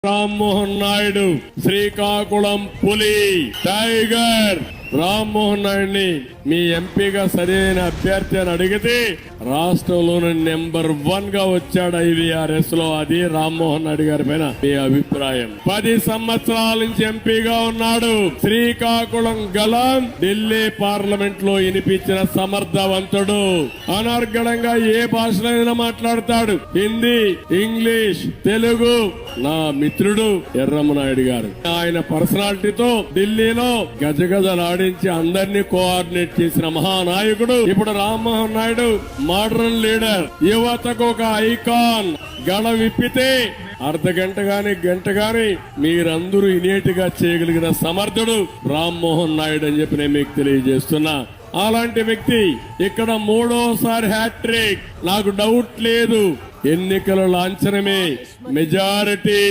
రామ్మోహన్ నాయుడు శ్రీకాకుళం పులి టైగర్ రామ్మోహన్ నాయుడిని మీ ఎంపీగా సరైన అభ్యర్థి అని అడిగితే రాష్ట్రంలోని నెంబర్ 1 గా వచ్చాడు IVRS లో. అది రామ్మోహన్ నాయుడు గారి పైన మీ అభిప్రాయం. 10 సంవత్సరాల నుంచి ఎంపీగా ఉన్నాడు. శ్రీకాకుళం గలం ఢిల్లీ పార్లమెంట్ లో వినిపించిన సమర్థవంతుడు. అనర్గళంగా ఏ భాషలో మాట్లాడతాడు. హిందీ, ఇంగ్లీష్, తెలుగు. నా మిత్రుడు ఎర్రమనాయుడు గారు ఆయన పర్సనాలిటీతో ఢిల్లీలో గజగజలాడించి అందరినీ కోఆర్డినేట్ చేసిన మహానాయకుడు. ఇప్పుడు రామ్మోహన్ నాయుడు మోడర్న్ లీడర్, యువతకు ఒక ఐకాన్. గడ విప్పితే అర్ధగంట గాని గంట గాని మీరందరూ ఇనేటిగా చేయగలిగిన సమర్థుడు రామ్మోహన్ నాయుడు అని చెప్పి నేను మీకు తెలియజేస్తున్నా. అలాంటి వ్యక్తి ఇక్కడ 3వ హ్యాట్రిక్. నాకు డౌట్ లేదు, ఎన్నికల లాంఛనమే మెజారిటీ